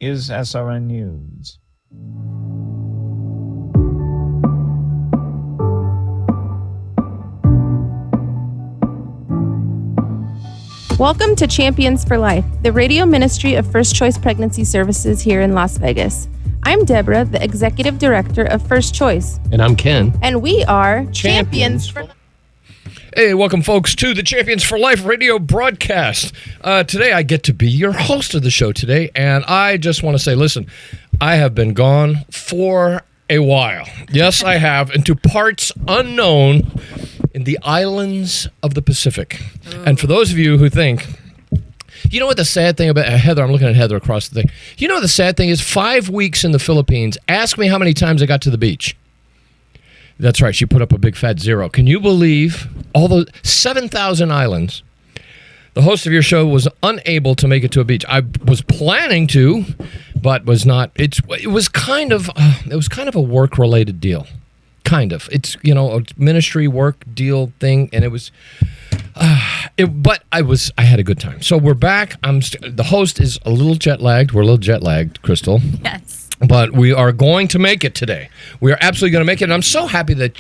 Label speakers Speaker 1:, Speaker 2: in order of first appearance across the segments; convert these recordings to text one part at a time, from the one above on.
Speaker 1: is SRN News.
Speaker 2: Welcome to Champions for Life, the radio ministry of First Choice Pregnancy Services here in Las Vegas. I'm Deborah, the Executive Director of First Choice.
Speaker 3: And I'm Ken.
Speaker 2: And we are Champions for Life.
Speaker 3: Hey, welcome, folks, to the Champions for Life radio broadcast. Today, I get to be your host of the show today, and I just want to say, listen, I have been gone for a while. Yes, I have, into parts unknown in the islands of the Pacific. Ooh. And for those of you who think, you know what the sad thing about Heather, I'm looking at Heather across the thing. You know what the sad thing is? 5 weeks in the Philippines. Ask me how many times I got to the beach. That's right. She put up a big fat 0. Can you believe all those 7,000 islands? The host of your show was unable to make it to a beach. I was planning to, but was not. It was kind of a work-related deal. Kind of. It's, a ministry work deal thing, and it was. But I had a good time. So we're back. The host is a little jet lagged. We're a little jet lagged, Crystal.
Speaker 2: Yes.
Speaker 3: But we are going to make it today. We are absolutely going to make it. And I'm so happy that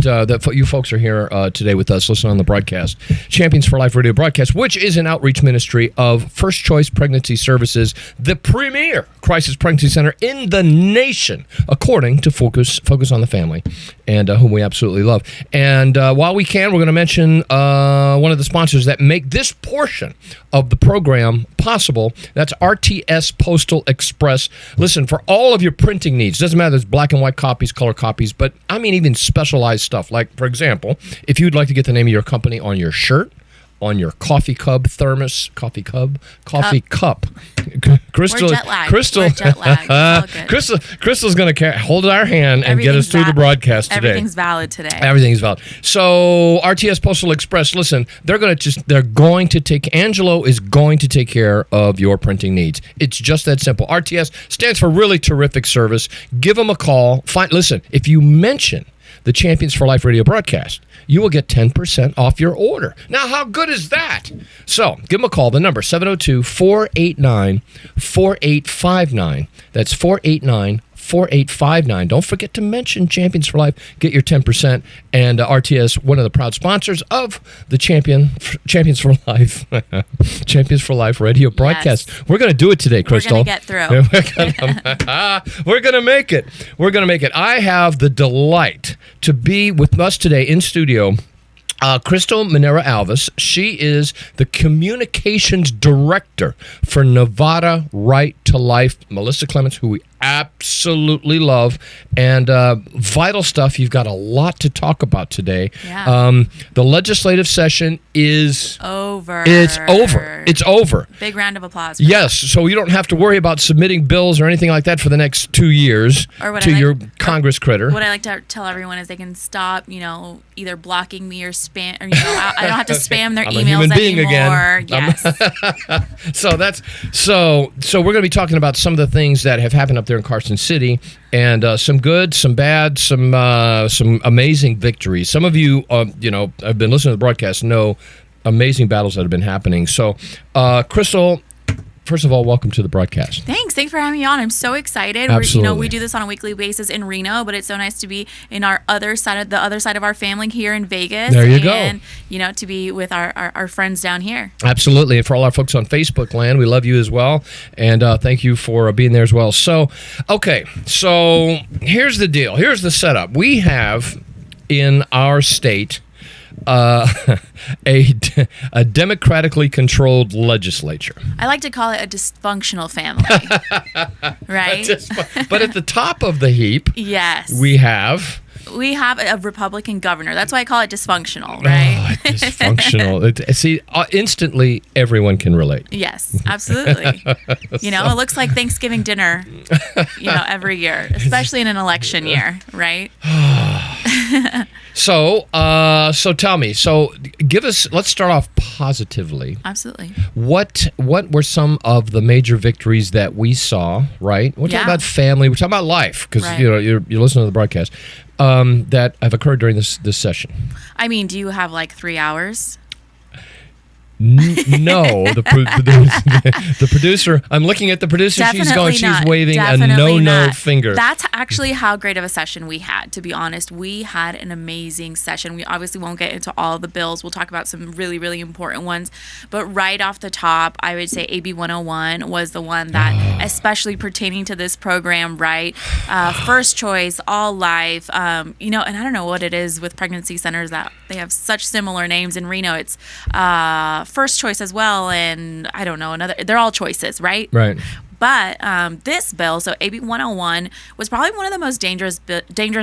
Speaker 3: you folks are here today with us, listening on the broadcast, Champions for Life radio broadcast, which is an outreach ministry of First Choice Pregnancy Services, the premier crisis pregnancy center in the nation, according to Focus on the Family, and whom we absolutely love. And while we can, we're going to mention one of the sponsors that make this portion of the program possible. That's RTS Postal Express. Listen, for all of your printing needs, doesn't matter if it's black and white copies, color copies, but I mean even specialized stuff. Like, for example, if you'd like to get the name of your company on your shirt, on your coffee cup, Crystal,
Speaker 2: We're jet lagged.
Speaker 3: Crystal's going to hold our hand and get us through the broadcast today.
Speaker 2: Everything's valid today.
Speaker 3: Everything's valid. So RTS Postal Express, listen, Angelo is going to take care of your printing needs. It's just that simple. RTS stands for really terrific service. Give them a call. Listen, if you mention the Champions for Life radio broadcast, you will get 10% off your order. Now, how good is that? So, give them a call. The number, 702-489-4859. That's 489-4859. Don't forget to mention Champions for Life. Get your 10%. And RTS, one of the proud sponsors of the Champions for Life Champions for Life radio broadcast. Yes. We're going to do it today, Crystal.
Speaker 2: We're going to get through.
Speaker 3: We're going to make it. We're going to make it. I have the delight to be with us today in studio, Crystal Manara Alvez. She is the communications director for Nevada Right to Life. Melissa Clements, who we absolutely love, and vital stuff. You've got a lot to talk about today.
Speaker 2: Yeah.
Speaker 3: The legislative session is
Speaker 2: over.
Speaker 3: It's over.
Speaker 2: Big round of applause.
Speaker 3: Yes, so you don't have to worry about submitting bills or anything like that for the next 2 years your Congress critter.
Speaker 2: What I like to tell everyone is they can stop, either blocking me or spam, or I don't have to spam their emails anymore. Yes.
Speaker 3: So we're going to be talking about some of the things that have happened up there in Carson City, and some good, some bad, some amazing victories. Some of you, have been listening to the broadcast, know amazing battles that have been happening. So, Crystal, first of all, welcome to the broadcast.
Speaker 2: Thanks for having me on. I'm so excited.
Speaker 3: Absolutely.
Speaker 2: We do this on a weekly basis in Reno, but it's so nice to be in the other side of our family here in Vegas.
Speaker 3: There you go.
Speaker 2: And to be with our friends down here.
Speaker 3: Absolutely. And for all our folks on Facebook land, we love you as well. And thank you for being there as well. So, okay. So here's the deal. Here's the setup. We have in our state a democratically controlled legislature.
Speaker 2: I like to call it a dysfunctional family, right?
Speaker 3: But at the top of the heap,
Speaker 2: yes,
Speaker 3: we have
Speaker 2: a Republican governor. That's why I call it dysfunctional, right?
Speaker 3: Oh, dysfunctional. See, instantly everyone can relate.
Speaker 2: Yes, absolutely. It looks like Thanksgiving dinner, every year, especially in an election year, right?
Speaker 3: So tell me. So let's start off positively.
Speaker 2: Absolutely.
Speaker 3: What were some of the major victories that we saw, right? We're talking about family. We're talking about life, because, you're listening to the broadcast, that have occurred during this session.
Speaker 2: I mean, do you have like 3 hours?
Speaker 3: No, the producer. I'm looking at the producer.
Speaker 4: Definitely
Speaker 3: She's waving a no finger.
Speaker 4: That's actually how great of a session we had. To be honest, we had an amazing session. We obviously won't get into all the bills. We'll talk about some really, really important ones. But right off the top, I would say AB 101 was the one that, especially pertaining to this program, right? First choice, all life. And I don't know what it is with pregnancy centers that they have such similar names. In Reno, it's first choice as well, and I don't know, they're all choices, right?
Speaker 3: Right.
Speaker 4: But this bill, so AB 101, was probably one of the most dangerous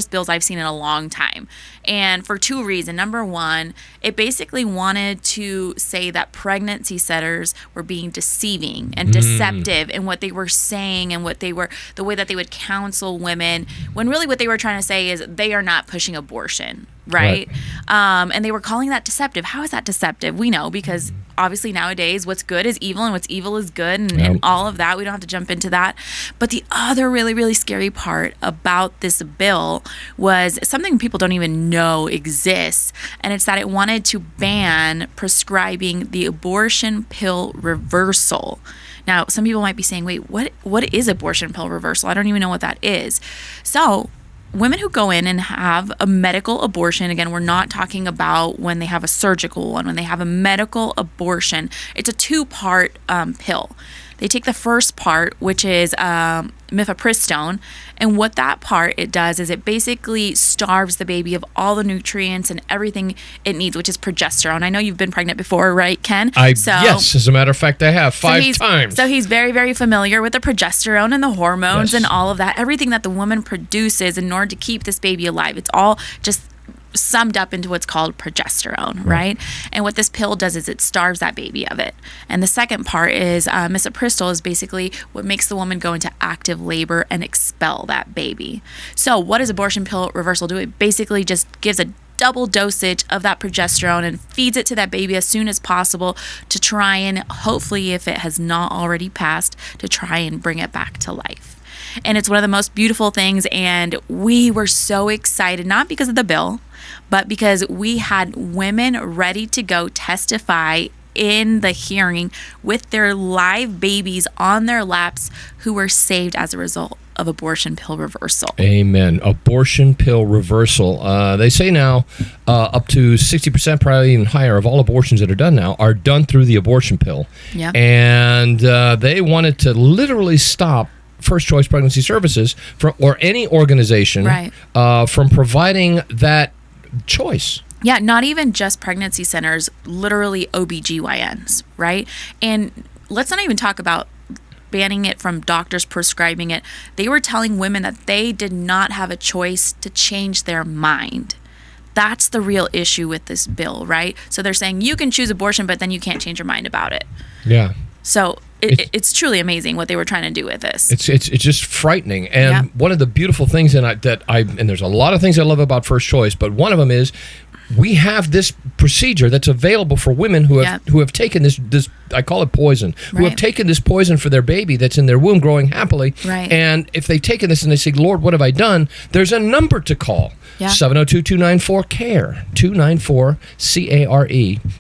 Speaker 4: bills I've seen in a long time. And for two reasons. Number one, it basically wanted to say that pregnancy centers were being deceiving and deceptive in what they were saying and the way that they would counsel women, when really what they were trying to say is they are not pushing abortion, right? And they were calling that deceptive. How is that deceptive? We know, because obviously nowadays what's good is evil and what's evil is good, and all of that. We don't have to jump into that. But the other really, really scary part about this bill was something people don't even know exists, and it's that it wanted to ban prescribing the abortion pill reversal. Now, some people might be saying, wait, what is abortion pill reversal? I don't even know what that is. So women who go in and have a medical abortion, again, we're not talking about when they have a surgical one, when they have a medical abortion, it's a 2-part pill. They take the first part, which is mifepristone, and what that part it does is it basically starves the baby of all the nutrients and everything it needs, which is progesterone. I know you've been pregnant before, right, Ken?
Speaker 3: Yes, as a matter of fact, I have 5 times.
Speaker 4: So he's very, very familiar with the progesterone and the hormones and all of that, everything that the woman produces in order to keep this baby alive. It's all just summed up into what's called progesterone, right? And what this pill does is it starves that baby of it. And the second part is misoprostol is basically what makes the woman go into active labor and expel that baby. So what does abortion pill reversal do? It basically just gives a double dosage of that progesterone and feeds it to that baby as soon as possible to try and hopefully, if it has not already passed, to try and bring it back to life. And it's one of the most beautiful things, and we were so excited, not because of the bill, but because we had women ready to go testify in the hearing with their live babies on their laps who were saved as a result of abortion pill reversal.
Speaker 3: Amen. Abortion pill reversal. They say now up to 60%, probably even higher, of all abortions that are done now are done through the abortion pill.
Speaker 4: Yeah.
Speaker 3: And they wanted to literally stop First Choice Pregnancy Services or any organization from providing that choice.
Speaker 4: Yeah, not even just pregnancy centers, literally OBGYNs, right? And let's not even talk about banning it from doctors prescribing it. They were telling women that they did not have a choice to change their mind. That's the real issue with this bill, right? So they're saying you can choose abortion, but then you can't change your mind about it.
Speaker 3: Yeah.
Speaker 4: So it's truly amazing what they were trying to do with this.
Speaker 3: It's just frightening. And one of the beautiful things and there's a lot of things I love about First Choice, but one of them is we have this procedure that's available for women who have taken this I call it poison, who have taken this poison for their baby that's in their womb growing happily.
Speaker 4: Right.
Speaker 3: And if they've taken this and they say, Lord, what have I done? There's a number to call. 702-294-CARE, 294-CARE,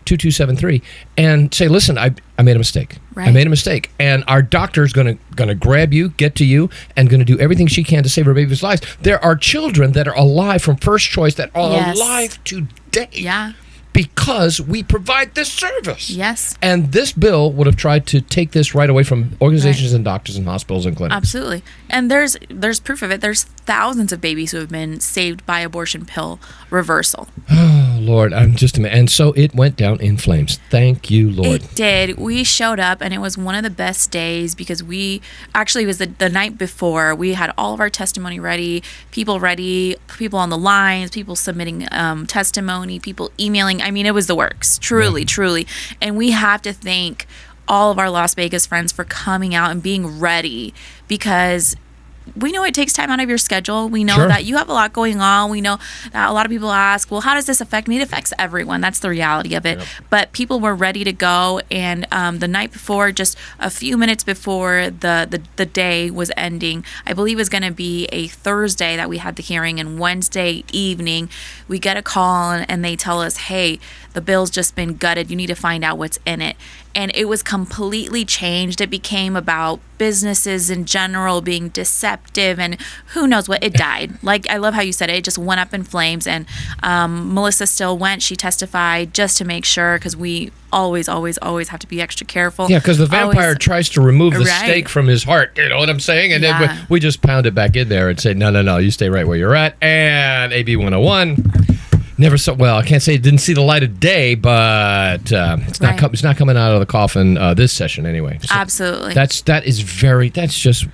Speaker 3: 2273, and say, listen, I made a mistake.
Speaker 4: Right.
Speaker 3: I made a mistake. And our doctor's going to grab you, get to you, and going to do everything she can to save her baby's lives. There are children that are alive from First Choice that are alive today.
Speaker 4: Yeah.
Speaker 3: Because we provide this service.
Speaker 4: Yes.
Speaker 3: And this bill would have tried to take this right away from organizations and doctors and hospitals and clinics.
Speaker 4: Absolutely. And there's proof of it. There's thousands of babies who have been saved by abortion pill reversal.
Speaker 3: Oh, Lord. I'm just amazed. And so it went down in flames. Thank you, Lord.
Speaker 4: It did. We showed up, and it was one of the best days because it was the night before. We had all of our testimony ready, people on the lines, people submitting testimony, people emailing. I mean, it was the works, truly. And we have to thank all of our Las Vegas friends for coming out and being ready, because we know it takes time out of your schedule. We know
Speaker 3: Sure.
Speaker 4: that you have a lot going on. We know that a lot of people ask, well, how does this affect me? It affects everyone. That's the reality of it.
Speaker 3: Yep.
Speaker 4: But people were ready to go. And the night before, just a few minutes before the day was ending, I believe it was going to be a Thursday that we had the hearing. And Wednesday evening, we get a call and they tell us, hey, the bill's just been gutted. You need to find out what's in it. And it was completely changed. It became about businesses in general being deceptive and who knows what. It died. Like, I love how you said it. It just went up in flames. And Melissa still went. She testified just to make sure, because we always have to be extra careful.
Speaker 3: Yeah, because the vampire tries to remove the
Speaker 4: Right.
Speaker 3: stake from his heart. You know what I'm saying? And
Speaker 4: Yeah.
Speaker 3: then we just pound it back in there and say, no, you stay right where you're at. And AB 101. Never saw. Well, I can't say it didn't see the light of day, but it's not.
Speaker 4: Right.
Speaker 3: It's not coming out of the coffin this session anyway. So
Speaker 4: Absolutely.
Speaker 3: That's just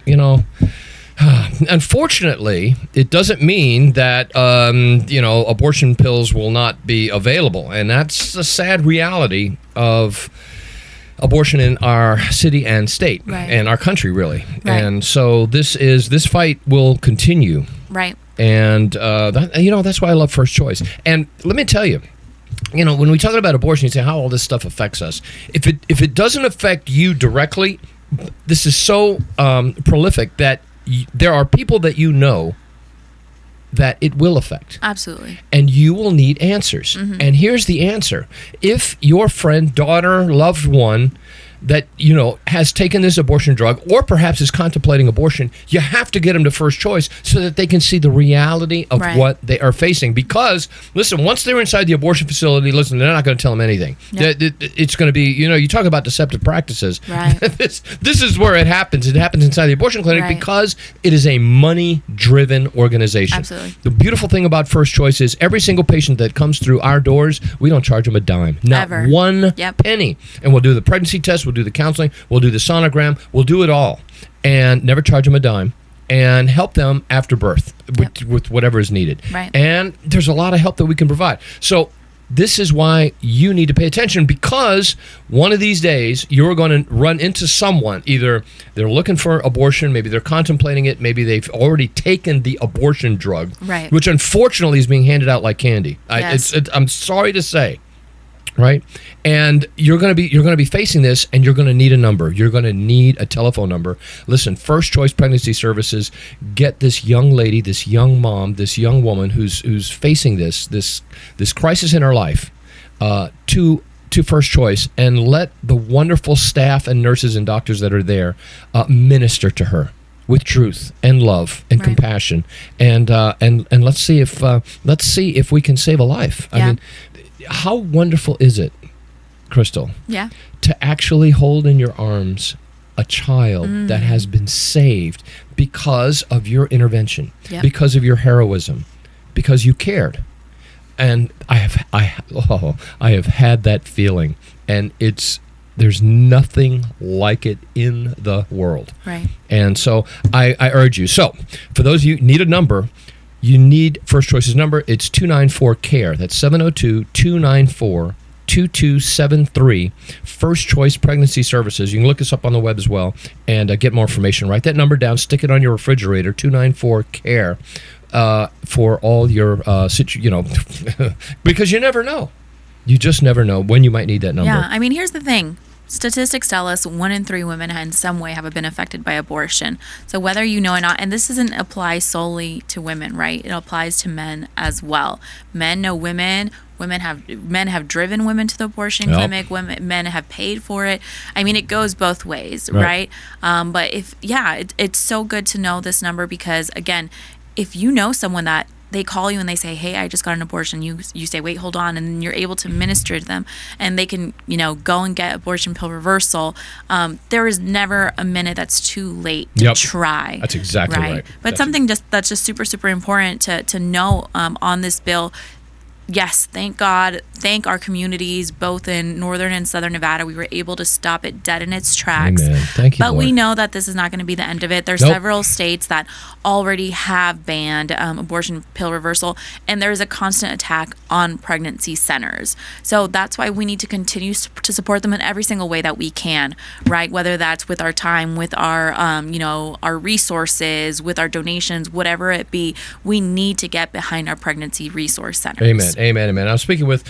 Speaker 3: Unfortunately, it doesn't mean that abortion pills will not be available, and that's a sad reality of abortion in our city and state
Speaker 4: Right.
Speaker 3: and our country, really.
Speaker 4: Right.
Speaker 3: And so this fight will continue.
Speaker 4: Right.
Speaker 3: And that's why I love First Choice. And let me tell you, when we talk about abortion, you say how all this stuff affects us. If it doesn't affect you directly, this is so prolific that there are people that that it will affect.
Speaker 4: Absolutely.
Speaker 3: And you will need answers.
Speaker 4: Mm-hmm.
Speaker 3: And here's the answer. If your friend, daughter, loved one that has taken this abortion drug or perhaps is contemplating abortion, you have to get them to First Choice so that they can see the reality of
Speaker 4: Right.
Speaker 3: what they are facing. Because listen, once they're inside the abortion facility, they're not going to tell them anything.
Speaker 4: Yep.
Speaker 3: It's going to be, you talk about deceptive practices.
Speaker 4: Right.
Speaker 3: This is where it happens. It happens inside the abortion clinic
Speaker 4: Right.
Speaker 3: because it is a money-driven organization.
Speaker 4: Absolutely.
Speaker 3: The beautiful thing about First Choice is every single patient that comes through our doors, we don't charge them a dime. Not
Speaker 4: Ever.
Speaker 3: one
Speaker 4: Yep.
Speaker 3: penny. And we'll do the pregnancy test, we'll do the counseling, we'll do the sonogram, we'll do it all. And never charge them a dime. And help them after birth with whatever is needed.
Speaker 4: Right.
Speaker 3: And there's a lot of help that we can provide. So this is why you need to pay attention, because one of these days you're going to run into someone, either they're looking for abortion, maybe they're contemplating it, maybe they've already taken the abortion drug,
Speaker 4: Right.
Speaker 3: which unfortunately is being handed out like candy.
Speaker 4: Yes.
Speaker 3: I'm sorry to say. Right, and you're going to be facing this, and you're going to need a number. You're going to need a telephone number. Listen, First Choice Pregnancy Services. Get this young lady, this young mom, this young woman who's facing this crisis in her life to First Choice, and let the wonderful staff and nurses and doctors that are there minister to her with truth and love and
Speaker 4: Right.
Speaker 3: compassion, and let's see if we can save a life.
Speaker 4: Yeah.
Speaker 3: I mean, how wonderful is it, Crystal,
Speaker 4: Yeah.
Speaker 3: to actually hold in your arms a child
Speaker 4: Mm.
Speaker 3: that has been saved because of your intervention,
Speaker 4: Yep.
Speaker 3: because of your heroism, because you cared. And I have had that feeling, and there's nothing like it in the world.
Speaker 4: Right.
Speaker 3: And so I urge you. So for those of you who need a number, you need First Choice's number. It's 294-CARE. That's 702-294-2273. First Choice Pregnancy Services. You can look us up on the web as well and get more information. Write that number down. Stick it on your refrigerator. 294-CARE for all your because you never know. You just never know when you might need that number.
Speaker 4: Yeah. I mean, here's the thing. Statistics tell us 1 in 3 women in some way have been affected by abortion. So whether you know or not, and this doesn't apply solely to women, right? It applies to men as well. Men know women. Men have driven women to the abortion
Speaker 3: Yep.
Speaker 4: clinic. Men have paid for it. I mean, it goes both ways,
Speaker 3: Right.
Speaker 4: right? But it's so good to know this number, because again, if you know someone that they call you and they say, hey, I just got an abortion, you say, wait, hold on, and you're able to minister to them, and they can go and get abortion pill reversal. There is never a minute that's too late to
Speaker 3: Yep.
Speaker 4: try.
Speaker 3: That's exactly right.
Speaker 4: But
Speaker 3: That's
Speaker 4: something that's just super, super important to know on this bill. yes, thank God, thank our communities, both in northern and southern Nevada, we were able to stop it dead in its tracks.
Speaker 3: Amen. Thank you,
Speaker 4: But
Speaker 3: Lord.
Speaker 4: we know that this is not going to be the end of it. There's
Speaker 3: Nope.
Speaker 4: several states that already have banned abortion pill reversal, and there's a constant attack on pregnancy centers. So that's why we need to continue to support them in every single way that we can, right? Whether that's with our time, with our, our resources, with our donations, whatever it be, we need to get behind our pregnancy resource centers.
Speaker 3: Amen. Amen. Amen. I'm speaking with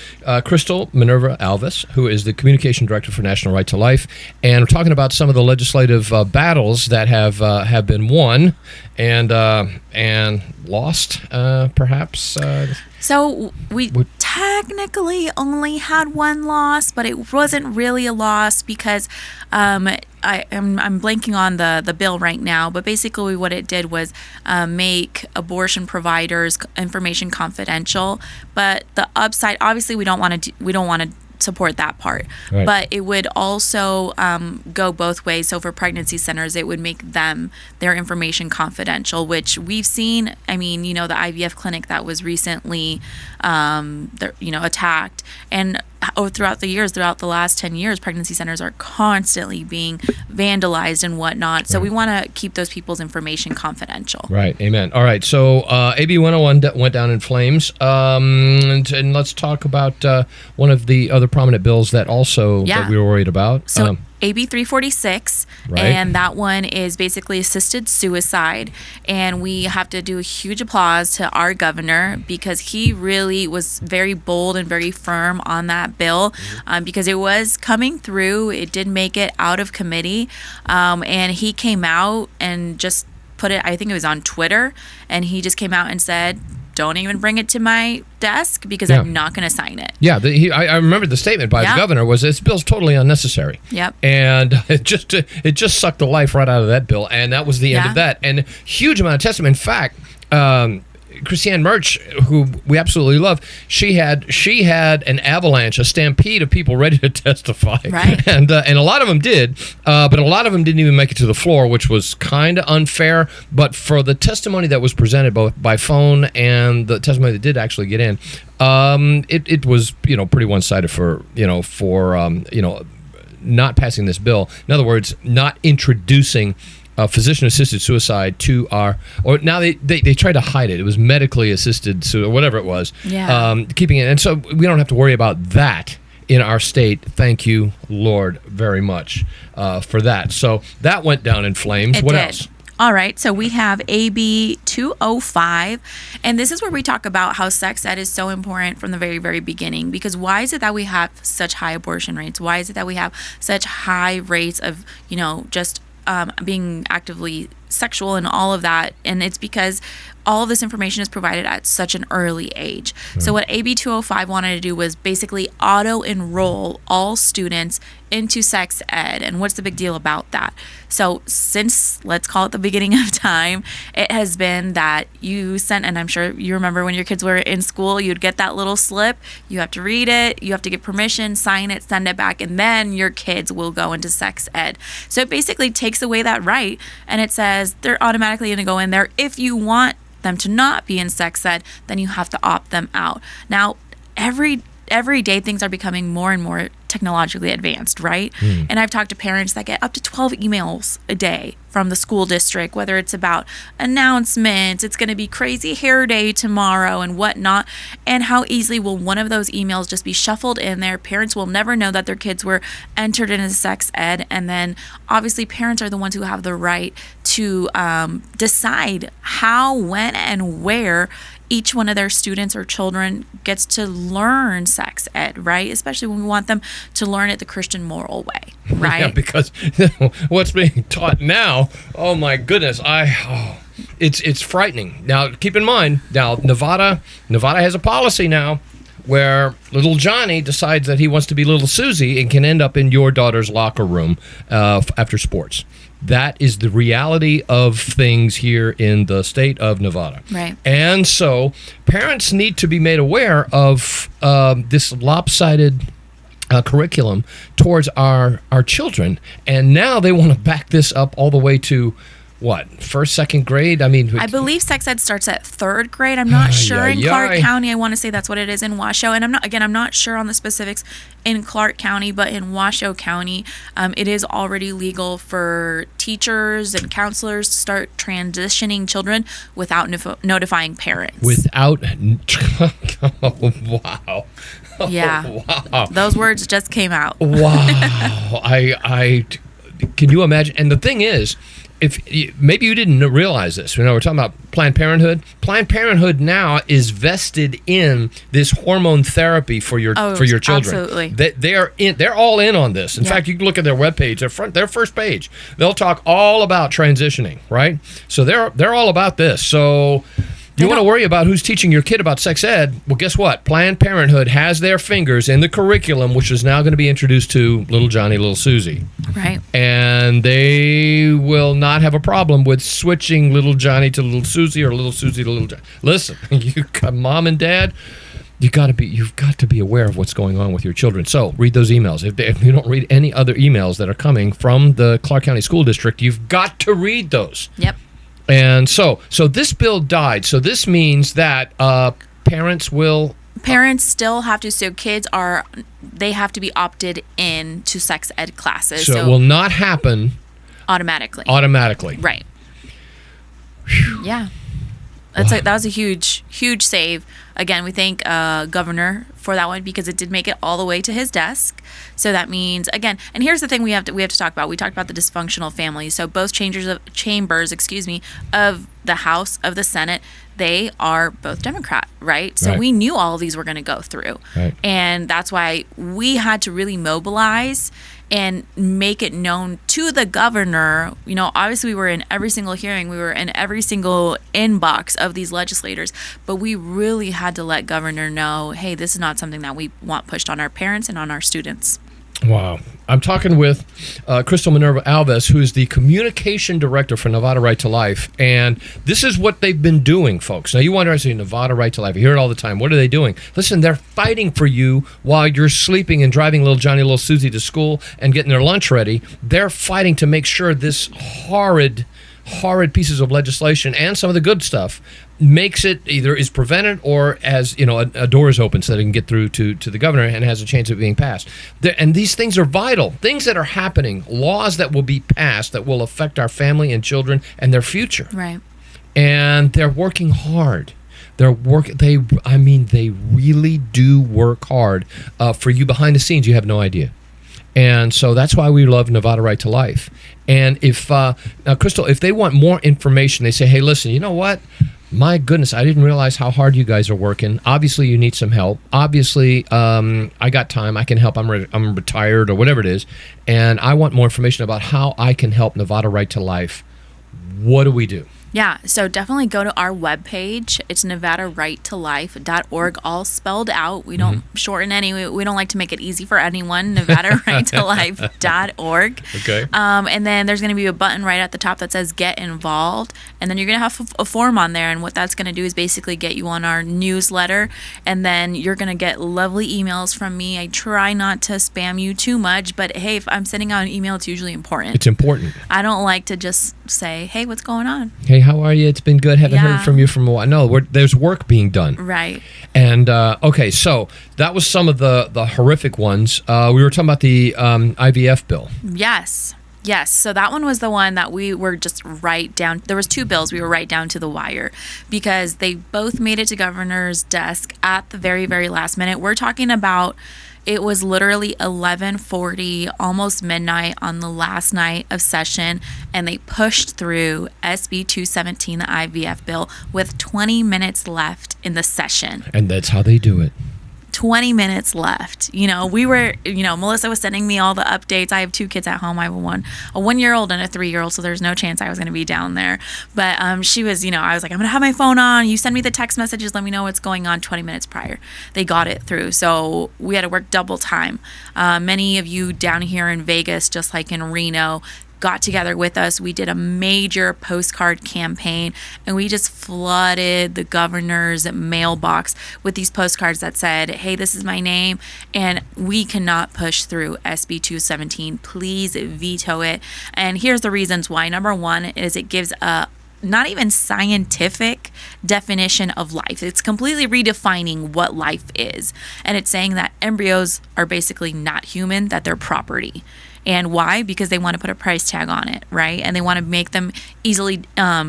Speaker 3: Crystal Minerva Alvez, who is the Communication Director for National Right to Life, and we're talking about some of the legislative battles that have been won and lost, perhaps.
Speaker 4: So we technically only had one loss, but it wasn't really a loss because I'm blanking on the bill right now. But basically, what it did was make abortion providers' information confidential. But the upside, obviously, we don't want to support that part,
Speaker 3: Right.
Speaker 4: but it would also go both ways. So for pregnancy centers, it would make their information confidential, which we've seen. I mean, the IVF clinic that was recently attacked, and throughout the last 10 years, pregnancy centers are constantly being vandalized and whatnot. So we want to keep those people's information confidential.
Speaker 3: Right. Amen. All right. So AB 101 went down in flames. And let's talk about one of the other prominent bills that we were worried about.
Speaker 4: So AB 346,
Speaker 3: Right.
Speaker 4: and that one is basically assisted suicide. And we have to do a huge applause to our governor because he really was very bold and very firm on that bill because it was coming through. It did make it out of committee. And he came out and just put it, I think it was on Twitter, and he just came out and said, don't even bring it to my desk because I'm not going to sign it.
Speaker 3: Yeah, I remember the statement by the governor was this bill's totally unnecessary.
Speaker 4: Yep.
Speaker 3: And it just sucked the life right out of that bill, and that was the end of that. And huge amount of testament. In fact, Christiane Murch, who we absolutely love, she had an avalanche, a stampede of people ready to testify,
Speaker 4: right?
Speaker 3: And a lot of them did, but a lot of them didn't even make it to the floor, which was kind of unfair. But for the testimony that was presented both by phone and the testimony that did actually get in, it was pretty one-sided for not passing this bill. In other words, not introducing physician-assisted suicide to now they tried to hide it. It was medically assisted suicide, whatever it was.
Speaker 4: Yeah.
Speaker 3: Keeping it, and so we don't have to worry about that in our state. Thank you, Lord, very much for that. So that went down in flames. What else?
Speaker 4: All right, so we have AB 205, and this is where we talk about how sex ed is so important from the very, very beginning. Because why is it that we have such high abortion rates? Why is it that we have such high rates of, just being actively sexual and all of that? And it's because all of this information is provided at such an early age. Right. So what AB 205 wanted to do was basically auto-enroll all students into sex ed. And what's the big deal about that? So since, let's call it the beginning of time, it has been that you sent, and I'm sure you remember when your kids were in school, you'd get that little slip, you have to read it, you have to get permission, sign it, send it back, and then your kids will go into sex ed. So it basically takes away that right, and it says they're automatically going to go in there. If you want them to not be in sex ed, then you have to opt them out. Now, every day things are becoming more and more technologically advanced, right? And I've talked to parents that get up to 12 emails a day from the school district, whether it's about announcements, it's going to be crazy hair day tomorrow and whatnot, and how easily will one of those emails just be shuffled in there. Parents will never know that their kids were entered into sex ed, and then obviously parents are the ones who have the right to decide how, when, and where each one of their students or children gets to learn sex ed, right? Especially when we want them to learn it the Christian moral way, right?
Speaker 3: Yeah, because what's being taught now, oh my goodness, it's frightening. Now, keep in mind, Nevada has a policy now where little Johnny decides that he wants to be little Susie and can end up in your daughter's locker room after sports. That is the reality of things here in the state of Nevada.
Speaker 4: Right.
Speaker 3: And so parents need to be made aware of this lopsided curriculum towards our children. And now they want to back this up all the way to what, first, second grade? I mean,
Speaker 4: I believe sex ed starts at third grade. I'm not sure in Clark County. I want to say that's what it is in Washoe. And I'm not sure on the specifics in Clark County, but in Washoe County, it is already legal for teachers and counselors to start transitioning children without notifying parents.
Speaker 3: Without, oh, wow.
Speaker 4: Yeah.
Speaker 3: Wow.
Speaker 4: Those words just came out.
Speaker 3: Wow. I can you imagine? And the thing is, if maybe you didn't realize this, we're talking about Planned Parenthood. Planned Parenthood now is vested in this hormone therapy for your children.
Speaker 4: Absolutely.
Speaker 3: They're all in on this. In fact, you can look at their webpage, their first page. They'll talk all about transitioning, right? So they're all about this. So you want to worry about who's teaching your kid about sex ed? Well, guess what? Planned Parenthood has their fingers in the curriculum, which is now going to be introduced to little Johnny, little Susie.
Speaker 4: Right.
Speaker 3: And they will not have a problem with switching little Johnny to little Susie or little Susie to little Johnny. Listen, mom and dad, you've got to be aware of what's going on with your children. So read those emails. If you don't read any other emails that are coming from the Clark County School District, you've got to read those.
Speaker 4: Yep.
Speaker 3: And so this bill died. So this means that parents
Speaker 4: still have to. So kids they have to be opted in to sex ed classes.
Speaker 3: So it will not happen
Speaker 4: automatically. Right. Yeah. That was a huge save. Again, we thank Governor for that one because it did make it all the way to his desk. So that means, again, and here's the thing we have to talk about. We talked about the dysfunctional family. So both chambers of the House, of the Senate, they are both Democrat, right? So we knew all of these were going to go through.
Speaker 3: Right.
Speaker 4: And that's why we had to really mobilize and make it known to the governor. Obviously we were in every single hearing, we were in every single inbox of these legislators, but we really had to let governor know, hey, this is not something that we want pushed on our parents and on our students.
Speaker 3: Wow. I'm talking with Crystal Minerva Alvez, who is the communication director for Nevada Right to Life. And this is what they've been doing, folks. Now, you wonder, I say, Nevada Right to Life. You hear it all the time. What are they doing? Listen, they're fighting for you while you're sleeping and driving little Johnny, little Susie to school and getting their lunch ready. They're fighting to make sure this horrid pieces of legislation and some of the good stuff makes it either is prevented or as a door is open so that it can get through to the governor and has a chance of being passed. And these things are vital, things that are happening, laws that will be passed that will affect our family and children and their future.
Speaker 4: Right.
Speaker 3: And they're working hard. They really do work hard for you behind the scenes. You have no idea. And so that's why we love Nevada Right to Life. And if now, Crystal, if they want more information, they say, hey, listen, you know what? My goodness, I didn't realize how hard you guys are working. Obviously, you need some help. Obviously, I got time. I can help. I'm retired or whatever it is. And I want more information about how I can help Nevada Right to Life. What do we do?
Speaker 4: Yeah, so definitely go to our webpage. It's NevadaRightToLife.org, all spelled out. We don't shorten any. We don't like to make it easy for anyone. NevadaRightToLife.org.
Speaker 3: Okay.
Speaker 4: And then there's going to be a button right at the top that says Get Involved. And then you're going to have a form on there. And what that's going to do is basically get you on our newsletter. And then you're going to get lovely emails from me. I try not to spam you too much. But, hey, if I'm sending out an email, it's usually important.
Speaker 3: It's important.
Speaker 4: I don't like to just say, hey, what's going on?
Speaker 3: Hey, how are you? It's been good. Haven't heard from you for a while. No, there's work being done.
Speaker 4: Right.
Speaker 3: And, okay, so that was some of the horrific ones. We were talking about the IVF bill.
Speaker 4: Yes. So that one was the one that we were just right down. There was two bills. We were right down to the wire because they both made it to governor's desk at the very, very last minute. We're talking about it was literally 11:40, almost midnight on the last night of session, and they pushed through SB 217, the IVF bill, with 20 minutes left in the session.
Speaker 3: And that's how they do it.
Speaker 4: 20 minutes left. We were, Melissa was sending me all the updates. I have two kids at home. I have a 1-year-old and a 3-year-old, so there's no chance I was going to be down there. But she was, I was like, I'm going to have my phone on. You send me the text messages. Let me know what's going on 20 minutes prior. They got it through. So we had to work double time. Many of you down here in Vegas, just like in Reno, got together with us. We did a major postcard campaign, and we just flooded the governor's mailbox with these postcards that said, hey, this is my name, and we cannot push through SB 217. Please veto it. And here's the reasons why. Number one is it gives a not even scientific definition of life. It's completely redefining what life is. And it's saying that embryos are basically not human, that they're property. And why? Because they want to put a price tag on it, right? And they want to make them easily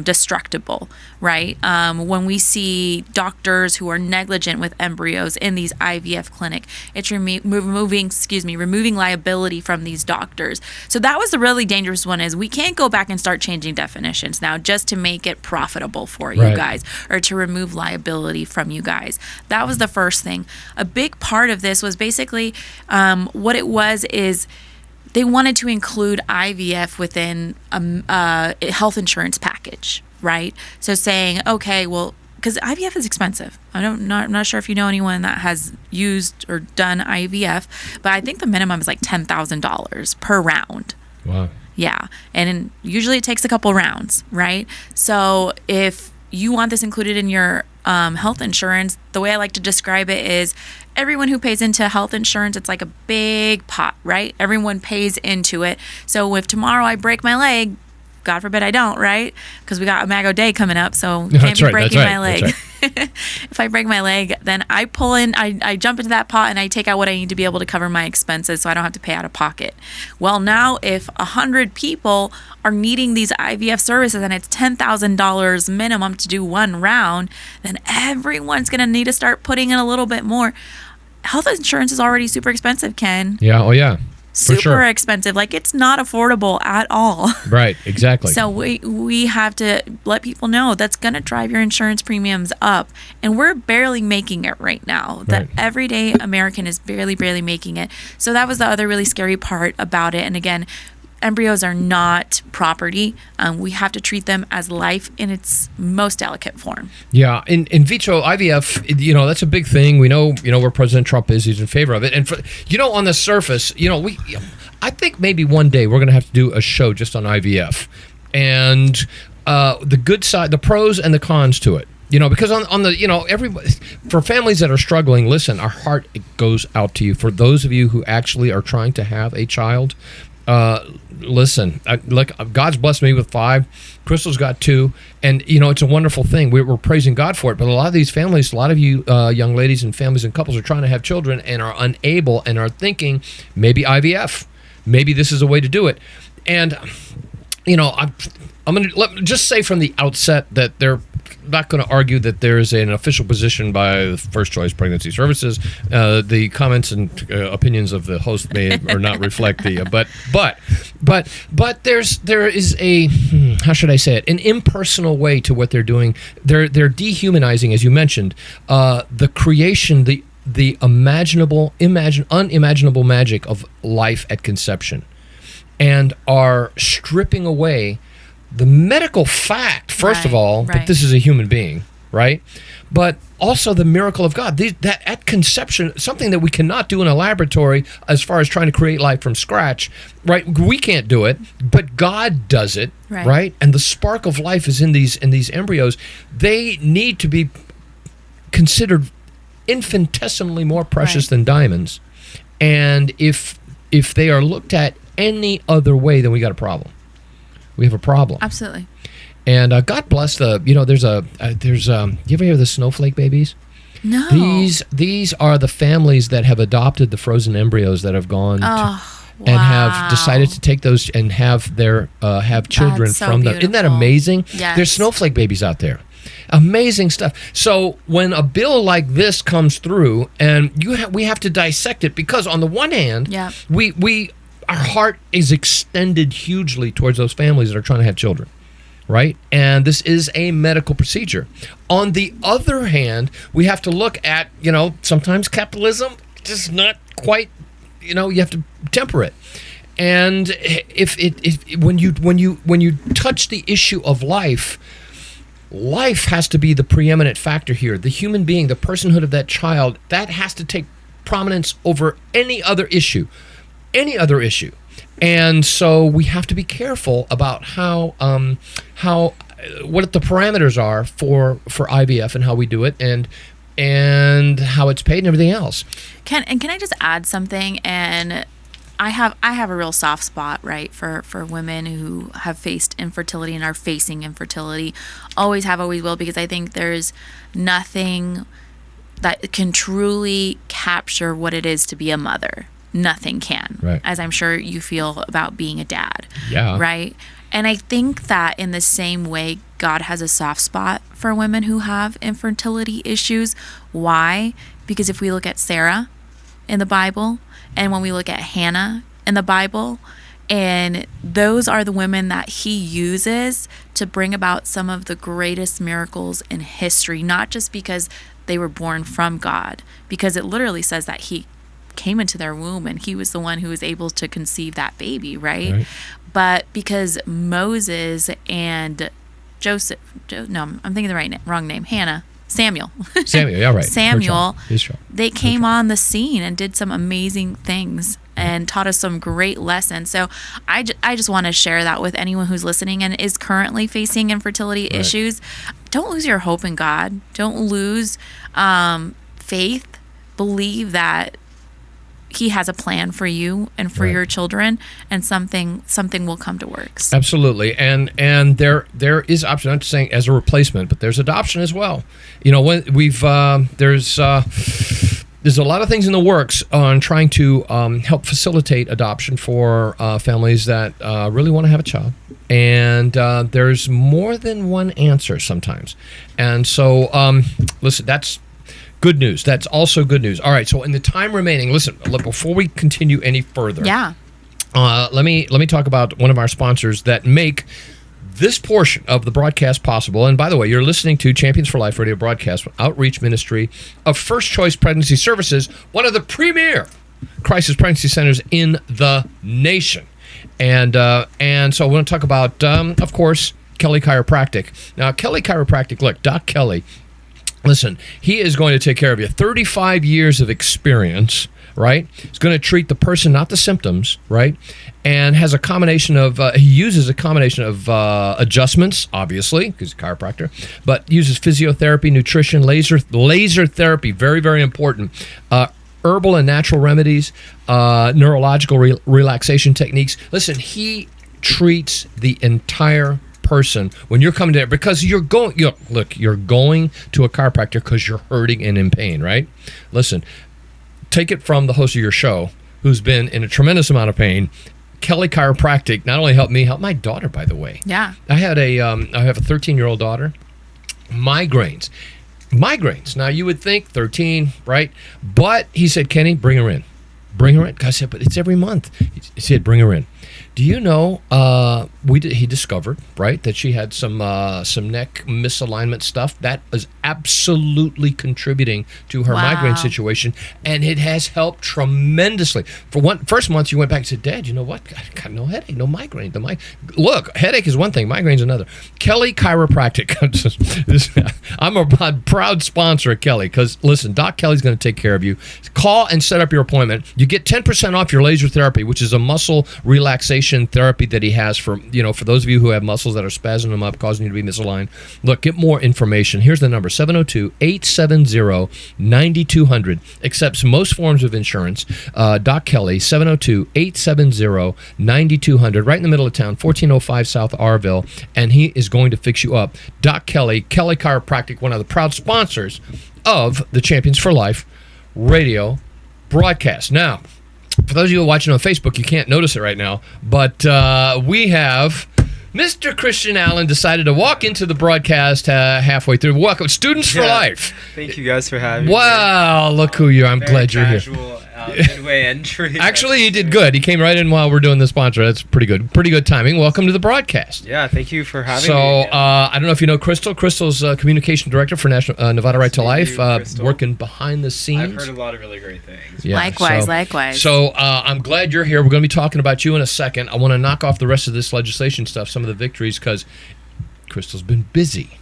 Speaker 4: destructible, right? When we see doctors who are negligent with embryos in these IVF clinic, it's removing liability from these doctors. So that was the really dangerous one, is we can't go back and start changing definitions now just to make it profitable for you guys, or to remove liability from you guys. That was the first thing. A big part of this was basically what it was is they wanted to include IVF within a health insurance package, right? So saying, okay, well, because IVF is expensive. I'm not sure if you know anyone that has used or done IVF, but I think the minimum is like $10,000 per round.
Speaker 3: Wow.
Speaker 4: Yeah. And usually it takes a couple rounds, right? So if you want this included in your health insurance, the way I like to describe it is everyone who pays into health insurance, it's like a big pot, right? Everyone pays into it. So if tomorrow I break my leg, God forbid I don't, right? Because we got Imago Day coming up, so can't be breaking my leg. If I break my leg, then I pull in, I jump into that pot and I take out what I need to be able to cover my expenses so I don't have to pay out of pocket. Well, now if 100 people are needing these IVF services and it's $10,000 minimum to do one round, then everyone's going to need to start putting in a little bit more. Health insurance is already super expensive, Ken.
Speaker 3: Yeah. Oh, yeah.
Speaker 4: Super expensive. Like, it's not affordable at all.
Speaker 3: Right, exactly.
Speaker 4: So we have to let people know that's going to drive your insurance premiums up. And we're barely making it right now. The everyday American is barely making it. So that was the other really scary part about it. And again, embryos are not property. We have to treat them as life in its most delicate form.
Speaker 3: Yeah, in vitro IVF, that's a big thing. We know, where President Trump is. He's in favor of it. And on the surface, I think maybe one day we're going to have to do a show just on IVF and the good side, the pros and the cons to it. Because on the, everybody, for families that are struggling, listen, our heart goes out to you. For those of you who actually are trying to have a child, listen, look, God's blessed me with 5. Crystal's got 2, and it's a wonderful thing. We're praising God for it. But a lot of these families, a lot of you young ladies and families and couples are trying to have children and are unable and are thinking maybe IVF, maybe this is a way to do it. And I'm going to just say from the outset that they're not going to argue that there is an official position by the First Choice Pregnancy Services. The comments and opinions of the host may or not reflect the. But there is a how should I say it? An impersonal way to what they're doing. They're dehumanizing, as you mentioned, the creation, the unimaginable magic of life at conception, and are stripping away the medical fact, first of all, that this is a human being, right? But also the miracle of God. That at conception, something that we cannot do in a laboratory as far as trying to create life from scratch, right? We can't do it, but God does it, right? And the spark of life is in these embryos. They need to be considered infinitesimally more precious than diamonds. And if they are looked at any other way, then we got a problem. We have a problem.
Speaker 4: Absolutely.
Speaker 3: And God bless the, you ever hear of the snowflake babies?
Speaker 4: No.
Speaker 3: These are the families that have adopted the frozen embryos that have gone and have decided to take those and have their have children from them. Isn't that amazing?
Speaker 4: Yes.
Speaker 3: There's snowflake babies out there. Amazing stuff. So when a bill like this comes through, and we have to dissect it, because on the one hand, our heart is extended hugely towards those families that are trying to have children, right? And this is a medical procedure. On the other hand, we have to look at, sometimes capitalism just not quite, you have to temper it. And when you touch the issue of life has to be the preeminent factor here. The human being, the personhood of that child, that has to take prominence over any other issue. And so we have to be careful about how what the parameters are for IVF and how we do it, and how it's paid and everything else.
Speaker 4: Can I just add something? And I have a real soft spot, right, for women who have faced infertility and are facing infertility. Always have, always will, because I think there's nothing that can truly capture what it is to be a mother. Nothing can,
Speaker 3: right,
Speaker 4: as I'm sure you feel about being a dad.
Speaker 3: Yeah.
Speaker 4: Right? And I think that in the same way, God has a soft spot for women who have infertility issues. Why? Because if we look at Sarah in the Bible, and when we look at Hannah in the Bible, and those are the women that he uses to bring about some of the greatest miracles in history, not just because they were born from God, because it literally says that he came into their womb and he was the one who was able to conceive that baby, right? But because Moses and I'm thinking the wrong name, Samuel,
Speaker 3: yeah, right.
Speaker 4: Samuel,
Speaker 3: Israel.
Speaker 4: They came on the scene and did some amazing things and taught us some great lessons. So I just want to share that with anyone who's listening and is currently facing infertility issues. Don't lose your hope in God. Don't lose faith. Believe that he has a plan for you and for your children, and something will come to works.
Speaker 3: Absolutely, and there is option. I'm not saying as a replacement, but there's adoption as well. You know, when we've there's a lot of things in the works on trying to help facilitate adoption for families that really want to have a child, and there's more than one answer sometimes, and so listen, that's good news. That's also good news. All right. So in the time remaining, listen, before we continue any further, let me talk about one of our sponsors that make this portion of the broadcast possible. And by the way, you're listening to Champions for Life radio broadcast outreach ministry of First Choice Pregnancy Services, one of the premier crisis pregnancy centers in the nation. And so I want to talk about, of course, Kelly Chiropractic. Now, Kelly Chiropractic, look, Doc Kelly, listen, he is going to take care of you. 35 years of experience, right? He's going to treat the person, not the symptoms, right? And has a combination of, he uses a combination of adjustments, obviously, because he's a chiropractor, but uses physiotherapy, nutrition, laser therapy, very, very important, herbal and natural remedies, neurological relaxation techniques. Listen, he treats the entire person when you're coming there, because you're going to a chiropractor because you're hurting and in pain, right? Listen, take it from the host of your show, who's been in a tremendous amount of pain. Kelly Chiropractic not only helped me, helped my daughter, by the way.
Speaker 4: Yeah.
Speaker 3: I have a 13-year-old daughter. Migraines. Now you would think 13, right? But he said, Kenny, bring her in. I said, but it's every month. He said, bring her in. Do you know, he discovered, right, that she had some neck misalignment stuff that was absolutely contributing to her migraine situation, and it has helped tremendously. First month, you went back and said, Dad, you know what? I got no headache, no migraine. Look, headache is one thing, migraine's another. Kelly Chiropractic. I'm a proud sponsor of Kelly because, listen, Doc Kelly's going to take care of you. Call and set up your appointment. You get 10% off your laser therapy, which is a muscle relaxation therapy that he has for those of you who have muscles that are spazzing them up, causing you to be misaligned. Look, get more information. Here's the number, 702-870-9200. Accepts most forms of insurance. Doc Kelly, 702-870-9200, right in the middle of town, 1405 South Arville, and he is going to fix you up. Doc Kelly, Kelly Chiropractic, one of the proud sponsors of the Champions for Life radio broadcast. Now, for those of you watching on Facebook, you can't notice it right now, but we have Mr. Christian Allen decided to walk into the broadcast halfway through. Welcome, Students for Life.
Speaker 5: Thank you guys for having me.
Speaker 3: Wow, look who you are. I'm glad you're here.
Speaker 5: Midway entry.
Speaker 3: Actually, he did good. He came right in while we're doing the sponsor. That's pretty good. Pretty good timing. Welcome to the broadcast.
Speaker 5: Yeah, thank you for having me.
Speaker 3: So, I don't know if you know Crystal. Crystal's communication director for National Nevada Right to Life, working behind the scenes.
Speaker 5: I've heard a lot of really great things.
Speaker 3: Yeah,
Speaker 4: Likewise.
Speaker 3: So, I'm glad you're here. We're going to be talking about you in a second. I want to knock off the rest of this legislation stuff, some of the victories, because Crystal's been busy.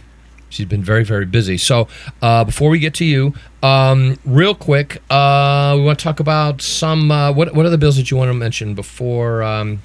Speaker 3: She's been very, very busy. So before we get to you, real quick, we want to talk about some, what are the bills that you want to mention before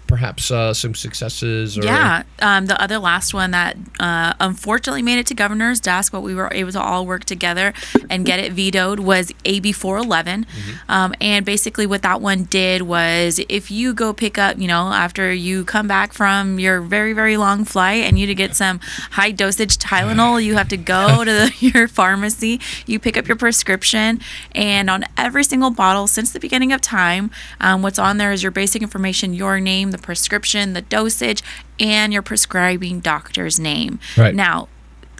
Speaker 3: perhaps some successes? Or
Speaker 4: the other last one that unfortunately made it to governor's desk, but we were able to all work together and get it vetoed, was AB 411. And basically what that one did was, if you go pick up, after you come back from your very, very long flight and you to get some high dosage Tylenol, you have to go to your pharmacy, you pick up your prescription, and on every single bottle since the beginning of time, what's on there is your basic information, your name, the prescription, the dosage, and your prescribing doctor's name.
Speaker 3: Right.
Speaker 4: Now,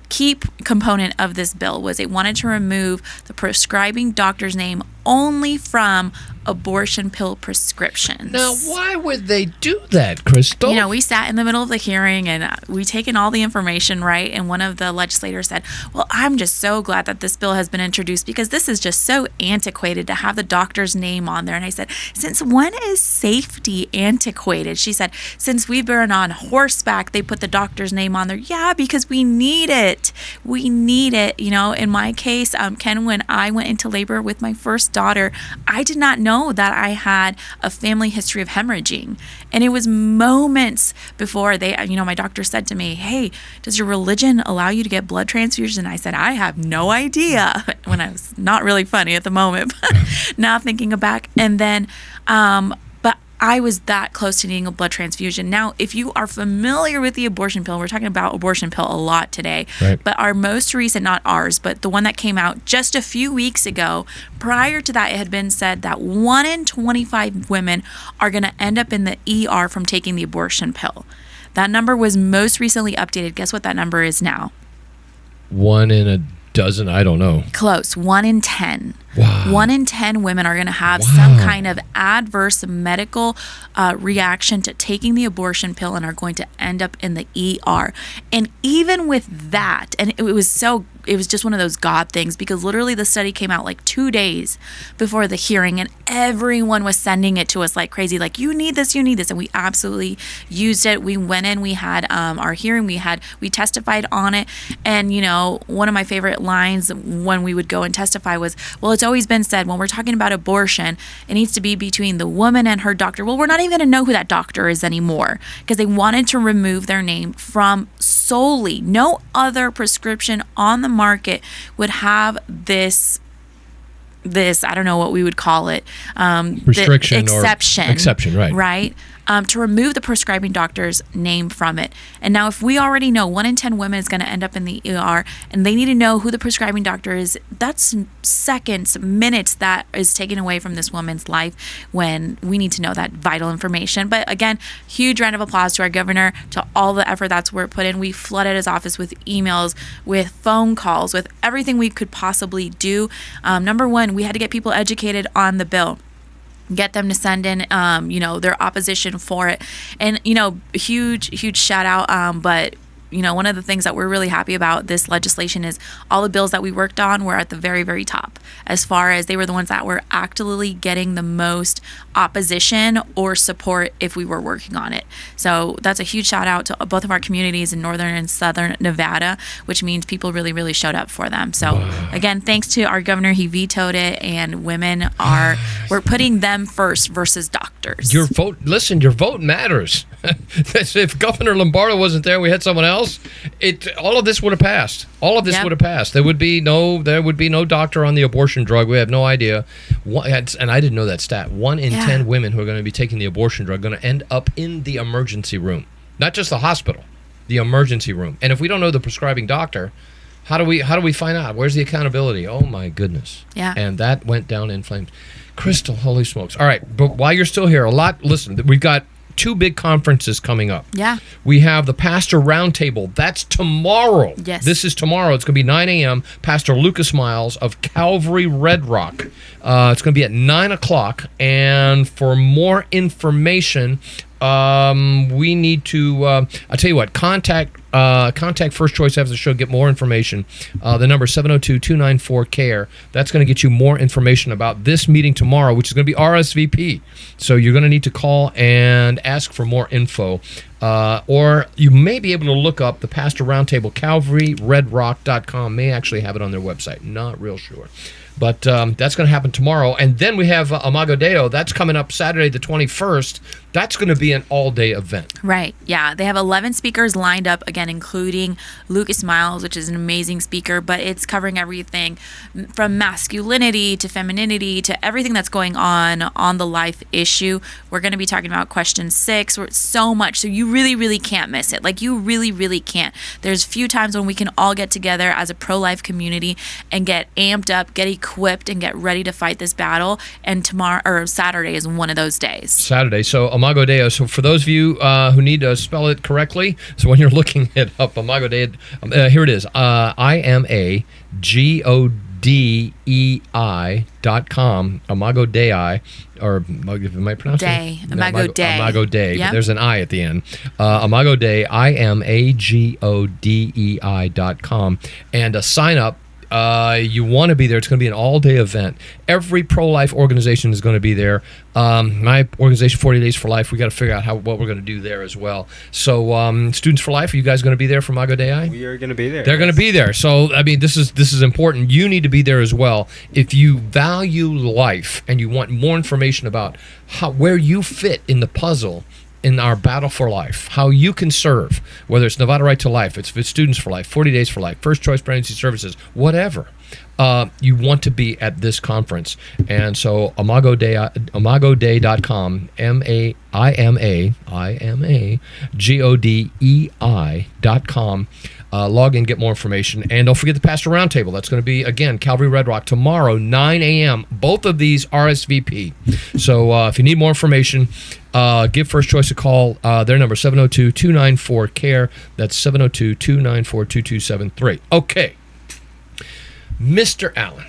Speaker 4: key component of this bill was it wanted to remove the prescribing doctor's name only from abortion pill prescriptions.
Speaker 3: Now, why would they do that, Crystal?
Speaker 4: We sat in the middle of the hearing and we taken all the information, right? And one of the legislators said, well, I'm just so glad that this bill has been introduced because this is just so antiquated to have the doctor's name on there. And I said, since when is safety antiquated? She said, since we've been on horseback, they put the doctor's name on there. Yeah, because we need it. We need it. In my case, Ken, when I went into labor with my first daughter, I did not know that I had a family history of hemorrhaging. And it was moments before my doctor said to me, hey, does your religion allow you to get blood transfusions? And I said, I have no idea, when I was not really funny at the moment, but now thinking back. And then, but I was that close to needing a blood transfusion. Now, if you are familiar with the abortion pill, we're talking about abortion pill a lot today,
Speaker 3: right.
Speaker 4: But our most recent, not ours, but the one that came out just a few weeks ago, prior to that, it had been said that 1 in 25 women are going to end up in the ER from taking the abortion pill. That number was most recently updated. Guess what that number is now?
Speaker 3: 1 in a dozen? I don't know.
Speaker 4: Close. 1 in 10.
Speaker 3: Wow.
Speaker 4: 1 in 10 women are going to have some kind of adverse medical reaction to taking the abortion pill and are going to end up in the ER. And even with that, and it was just one of those God things, because literally the study came out like 2 days before the hearing and everyone was sending it to us like crazy, like, you need this. And we absolutely used it. We went in, we had our hearing, we testified on it. And, one of my favorite lines when we would go and testify was, well, it's always been said when we're talking about abortion, it needs to be between the woman and her doctor. Well, we're not even going to know who that doctor is anymore, because they wanted to remove their name from solely. No other prescription on the market would have this I don't know what we would call it,
Speaker 3: restriction
Speaker 4: exception,
Speaker 3: or exception,
Speaker 4: right, to remove the prescribing doctor's name from it. And now, if we already know 1 in 10 women is going to end up in the ER, and they need to know who the prescribing doctor is, that's seconds, minutes that is taken away from this woman's life when we need to know that vital information. But again, huge round of applause to our governor, to all the effort that's were put in. We flooded his office with emails, with phone calls, with everything we could possibly do. Number one, we had to get people educated on the bill, get them to send in, their opposition for it. And, huge shout out. But, one of the things that we're really happy about this legislation is all the bills that we worked on were at the very, very top, as far as they were the ones that were actually getting the most opposition or support if we were working on it. So that's a huge shout out to both of our communities in northern and southern Nevada, which means people really, really showed up for them. So again, thanks to our governor, he vetoed it, and we're putting them first versus doctors.
Speaker 3: Your vote matters. If Governor Lombardo wasn't there, we had someone else, all of this would have passed. All of this would have passed. There would be no doctor on the abortion drug. We have no idea. And I didn't know that stat. 1 in 10 women who are going to be taking the abortion drug are going to end up in the emergency room. Not just the hospital, the emergency room. And if we don't know the prescribing doctor, how do we find out? Where's the accountability? Oh my goodness.
Speaker 4: Yeah.
Speaker 3: And that went down in flames. Crystal, holy smokes. All right, but while you're still here, listen, we've got 2 big conferences coming up.
Speaker 4: Yeah.
Speaker 3: We have the Pastor Roundtable. That's tomorrow.
Speaker 4: Yes.
Speaker 3: This is tomorrow. It's going to be 9 a.m. Pastor Lucas Miles of Calvary Red Rock. It's going to be at 9 o'clock. And for more information, we need to, I'll tell you what, contact First Choice after the show, get more information. The number is 702-294-CARE. That's going to get you more information about this meeting tomorrow, which is going to be RSVP. So you're going to need to call and ask for more info. Or you may be able to look up the Pastor Roundtable. CalvaryRedRock.com may actually have it on their website. Not real sure. But that's going to happen tomorrow. And then we have Imago Deo. That's coming up Saturday the 21st. That's going to be an all-day event.
Speaker 4: Right. Yeah. They have 11 speakers lined up, again, including Lucas Miles, which is an amazing speaker, but it's covering everything from masculinity to femininity to everything that's going on the life issue. We're going to be talking about question 6, where it's so much. So you really, really can't miss it. Like, you really, really can't. There's few times when we can all get together as a pro-life community and get amped up, get equipped, and get ready to fight this battle. And tomorrow, or Saturday, is one of those days.
Speaker 3: Saturday. So Imago Deo. So for those of you who need to spell it correctly, so when you're looking it up, Imago Deo, here it is. IMAGODEI.com. Imago Dei, or am I pronouncing
Speaker 4: Day.
Speaker 3: it?
Speaker 4: Imago Dei.
Speaker 3: Imago Dei.
Speaker 4: Yep.
Speaker 3: But there's an I at the end. Imago Dei, IMAGODEI.com. And sign up. You want to be there. It's going to be an all-day event. Every pro-life organization is going to be there. My organization, 40 Days for Life, we got to figure out what we're going to do there as well. So, Students for Life, are you guys going to be there for Imago Dei?
Speaker 5: We are going to be there.
Speaker 3: They're going to be there. So, I mean, this is important. You need to be there as well. If you value life and you want more information about where you fit in the puzzle in our battle for life, how you can serve, whether it's Nevada Right to Life, it's Students for Life, 40 Days for Life, First Choice Pregnancy Services, whatever. You want to be at this conference. And so imagodei.com, IMAGODEI.com. Log in, get more information. And don't forget the Pastor Roundtable. That's going to be, again, Calvary Red Rock tomorrow, 9 a.m. Both of these RSVP. So if you need more information, give First Choice a call. Their number, 702-294-CARE. That's 702-294-2273. Okay. Mr. Allen,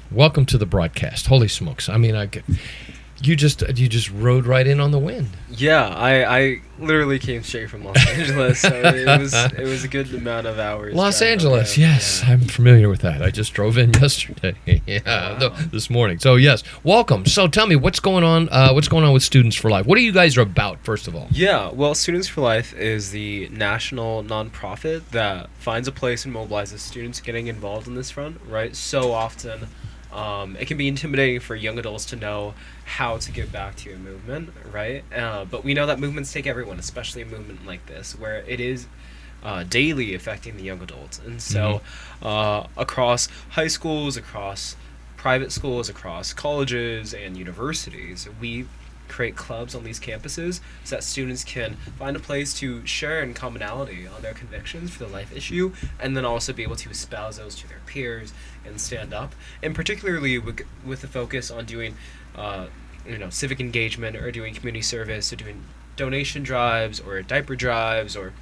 Speaker 3: welcome to the broadcast. Holy smokes. I mean, you just rode right in on the wind.
Speaker 5: Yeah, I literally came straight from Los Angeles, so it was a good amount of hours.
Speaker 3: Los
Speaker 5: driving
Speaker 3: Angeles,
Speaker 5: up there.
Speaker 3: yes. Yeah. I'm familiar with that. I just drove in yesterday. This morning. So, yes, welcome. So, tell me, what's going on with Students for Life? What are you guys about, first of all?
Speaker 5: Yeah, well, Students for Life is the national nonprofit that finds a place and mobilizes students getting involved in this front, right? So often, it can be intimidating for young adults to know how to give back to a movement, right? But we know that movements take everyone, especially a movement like this, where it is daily affecting the young adults. And so across high schools, across private schools, across colleges and universities, we create clubs on these campuses so that students can find a place to share in commonality on their convictions for the life issue, and then also be able to espouse those to their peers and stand up. And particularly with the focus on doing civic engagement, or doing community service, or doing donation drives or diaper drives, or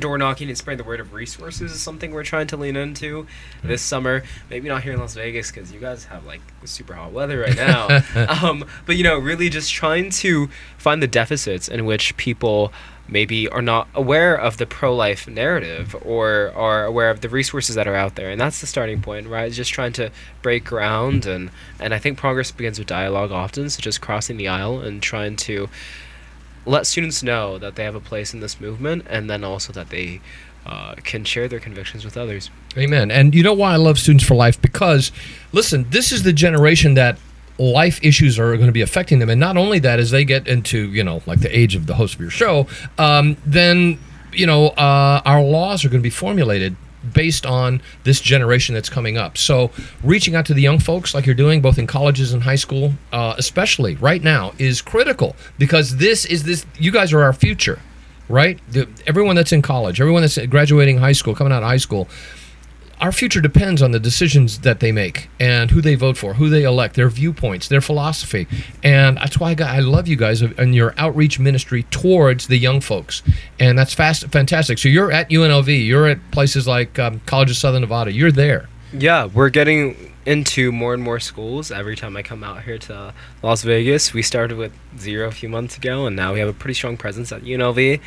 Speaker 5: door knocking and spreading the word of resources is something we're trying to lean into this summer. Maybe not here in Las Vegas because you guys have like super hot weather right now. But really just trying to find the deficits in which people maybe are not aware of the pro-life narrative or are aware of the resources that are out there. And that's the starting point, right? Just trying to break ground. And I think progress begins with dialogue often. So just crossing the aisle and trying to let students know that they have a place in this movement, and then also that they can share their convictions with others.
Speaker 3: Amen. And you know why I love Students for Life? Because, listen, this is the generation that life issues are going to be affecting them. And not only that, as they get into, like the age of the host of your show, then, our laws are going to be formulated based on this generation that's coming up. So reaching out to the young folks like you're doing, both in colleges and high school, especially right now, is critical, because you guys are our future, right? Everyone that's in college, everyone that's graduating high school, coming out of high school, our future depends on the decisions that they make and who they vote for, who they elect, their viewpoints, their philosophy. And that's why I love you guys and your outreach ministry towards the young folks. And that's fantastic. So you're at UNLV, you're at places like College of Southern Nevada, you're there.
Speaker 5: Yeah, we're getting into more and more schools every time I come out here to Las Vegas. We started with 0 a few months ago, and now we have a pretty strong presence at UNLV,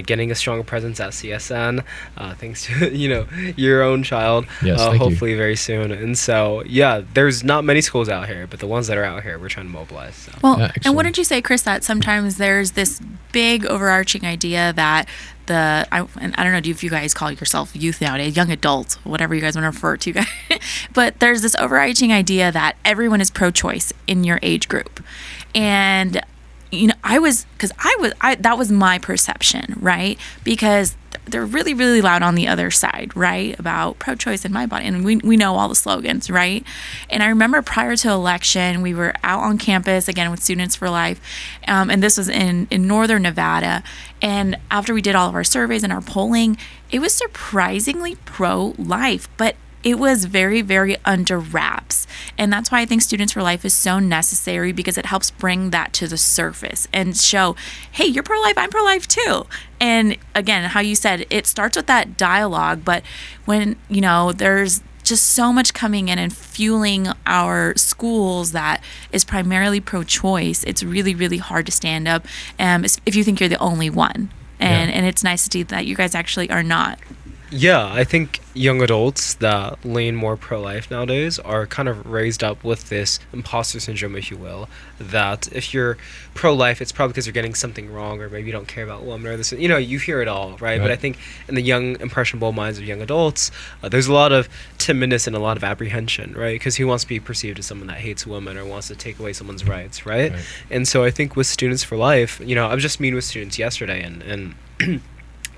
Speaker 5: getting a stronger presence at CSN, thanks to your own child.
Speaker 3: Yes, thank you.
Speaker 5: hopefully very soon. And so yeah, there's not many schools out here, but the ones that are out here, we're trying to mobilize. So.
Speaker 4: Well,
Speaker 3: Yeah,
Speaker 4: and
Speaker 3: excellent.
Speaker 4: what did you say, Chris, that sometimes there's this big overarching idea that and I don't know, do you guys call yourself youth nowadays, young adults, whatever you guys want to refer to, guys. But there's this overarching idea that everyone is pro-choice in your age group. And that was my perception, right? Because they're really, really loud on the other side, right? About pro-choice in my body. And we know all the slogans, right? And I remember prior to election, we were out on campus, again, with Students for Life. And this was in northern Nevada. And after we did all of our surveys and our polling, it was surprisingly pro-life. But it was very, very under wraps. And that's why I think Students for Life is so necessary, because it helps bring that to the surface and show, hey, you're pro-life, I'm pro-life too. And again, how you said, it starts with that dialogue, but when, there's just so much coming in and fueling our schools that is primarily pro-choice, it's really, really hard to stand up if you think you're the only one. And it's nice to see that you guys actually are not.
Speaker 5: Yeah, I think young adults that lean more pro-life nowadays are kind of raised up with this imposter syndrome, if you will, that if you're pro-life, it's probably because you're getting something wrong, or maybe you don't care about women, or this, you hear it all, right? But I think in the young, impressionable minds of young adults, there's a lot of timidness and a lot of apprehension, right? Because who wants to be perceived as someone that hates women or wants to take away someone's rights, right? And so I think with Students for Life, I was just meeting with students yesterday, and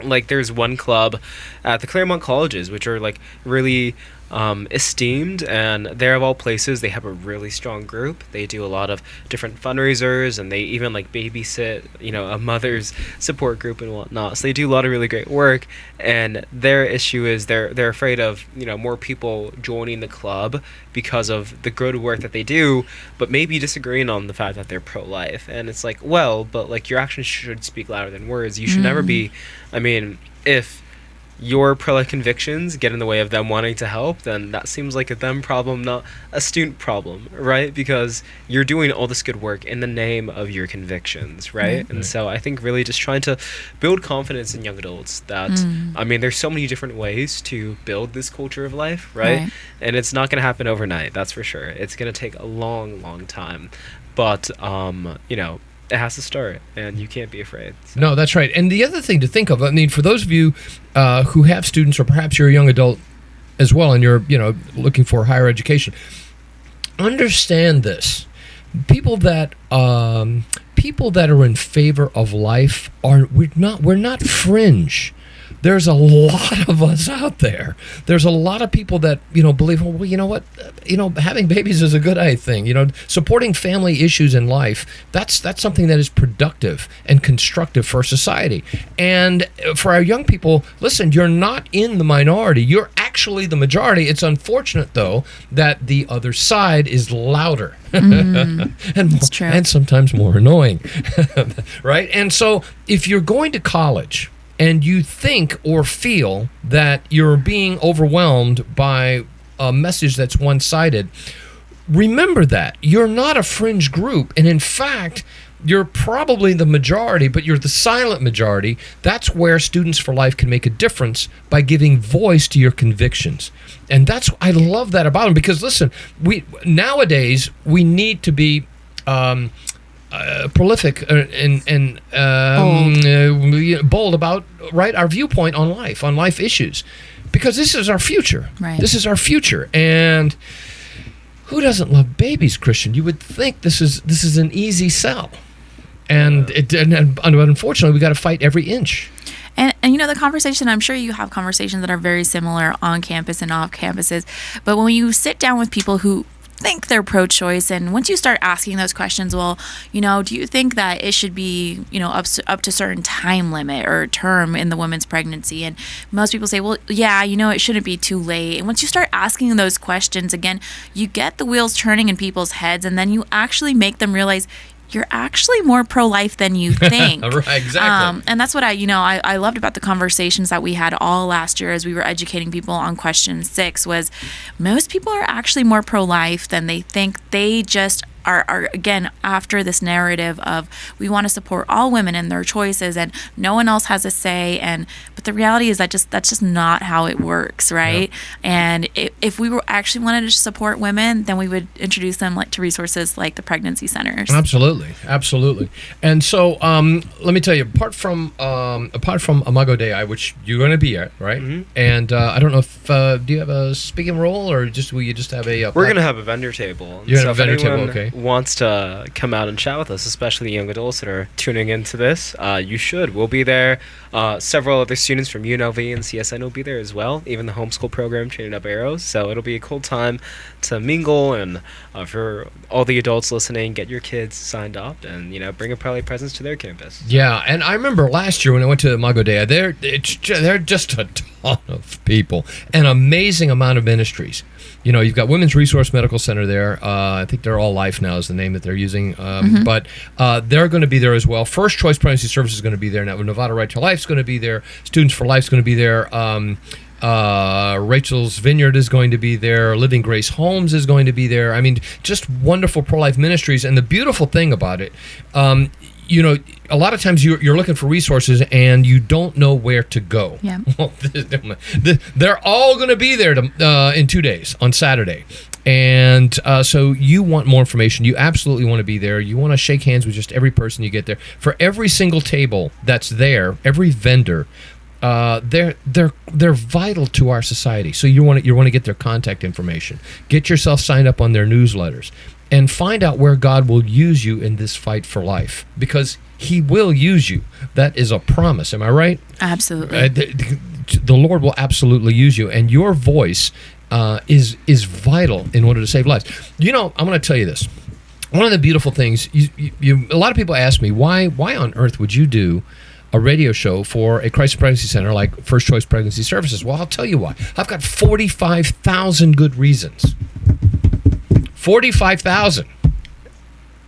Speaker 5: like, there's one club at the Claremont colleges, which are like really esteemed, and there of all places, they have a really strong group. They do a lot of different fundraisers, and they even like babysit, a mother's support group and whatnot. So they do a lot of really great work, and their issue is they're afraid of more people joining the club because of the good work that they do, but maybe disagreeing on the fact that they're pro-life. And it's like, well, but like, your actions should speak louder than words. You should never be, if your pro-life convictions get in the way of them wanting to help, then that seems like a them problem, not a student problem, right? Because you're doing all this good work in the name of your convictions, right?
Speaker 3: Mm-hmm.
Speaker 5: And so I think really just trying to build confidence in young adults that, there's so many different ways to build this culture of life, right? And it's not going to happen overnight, that's for sure. It's going to take a long, long time. But, it has to start, and you can't be afraid. So.
Speaker 3: No, that's right. And the other thing to think of, for those of you who have students, or perhaps you're a young adult as well, and you're, looking for higher education, understand this. People that are in favor of life we're not fringe. There's a lot of us out there. There's a lot of people that, believe, well, you know what? Having babies is a good thing. Supporting family issues in life, that's something that is productive and constructive for society. And for our young people, listen, you're not in the minority. You're actually the majority. It's unfortunate, though, that the other side is louder.
Speaker 4: That's true.
Speaker 3: And sometimes more annoying. Right? And so if you're going to college and you think or feel that you're being overwhelmed by a message that's one-sided, remember that. You're not a fringe group, and in fact, you're probably the majority, but you're the silent majority. That's where Students for Life can make a difference, by giving voice to your convictions. And I love that about them, because listen, nowadays we need to be prolific and bold about our viewpoint on life issues, because this is our future.
Speaker 4: Right.
Speaker 3: This is our future, and who doesn't love babies, Christian? You would think this is an easy sell, and unfortunately, we got to fight every inch.
Speaker 4: And the conversation, I'm sure you have conversations that are very similar on campus and off campuses, but when you sit down with people who think they're pro-choice, and once you start asking those questions, well, do you think that it should be, up to a certain time limit or term in the woman's pregnancy? And most people say, well, yeah, it shouldn't be too late. And once you start asking those questions, again, you get the wheels turning in people's heads, and then you actually make them realize, you're actually more pro-life than you think.
Speaker 3: Right, exactly.
Speaker 4: And that's what I loved about the conversations that we had all last year as we were educating people on question 6 was most people are actually more pro-life than they think. They just are again after this narrative of we want to support all women in their choices and no one else has a say, but the reality is that's just not how it works, right? Yep. And if we were actually wanted to support women, then we would introduce them to resources like the pregnancy centers.
Speaker 3: Absolutely. And so let me tell you, apart from Imago Dei, which you're going to be at, right? Mm-hmm. And I don't know if do you have a speaking role or will you just have a
Speaker 5: we're going to have a vendor table.
Speaker 3: You're going to have a vendor table, okay.
Speaker 5: Wants to come out and chat with us, especially the young adults that are tuning into this, you should. We'll be there. Several other students from UNLV and CSN will be there as well, even the homeschool program, Training Up Arrows. So it'll be a cool time to mingle, and for all the adults listening, get your kids signed up and bring a probably presence to their campus.
Speaker 3: Yeah, and I remember last year when I went to Imago Dei, they're just a ton of people, an amazing amount of ministries. You've got Women's Resource Medical Center there. I think they're All Life now is the name that they're using. But they're going to be there as well. First Choice Pregnancy Services is going to be there. Now, Nevada Right to Life is going to be there. Students for Life is going to be there. Rachel's Vineyard is going to be there. Living Grace Homes is going to be there. I mean, just wonderful pro-life ministries. And the beautiful thing about it, a lot of times you're looking for resources and you don't know where to go.
Speaker 4: Yeah.
Speaker 3: Well, they're all going to be there in 2 days on Saturday. And so you want more information. You absolutely want to be there. You want to shake hands with just every person you get there. For every single table that's there, every vendor, they're vital to our society. So you want to get their contact information. Get yourself signed up on their newsletters. And find out where God will use you in this fight for life, because He will use you. That is a promise. Am I right?
Speaker 4: Absolutely.
Speaker 3: The Lord will absolutely use you, and your voice is vital in order to save lives. I'm going to tell you this. One of the beautiful things, a lot of people ask me, why on earth would you do a radio show for a crisis pregnancy center like First Choice Pregnancy Services? Well, I'll tell you why. I've got 45,000 good reasons. 45,000.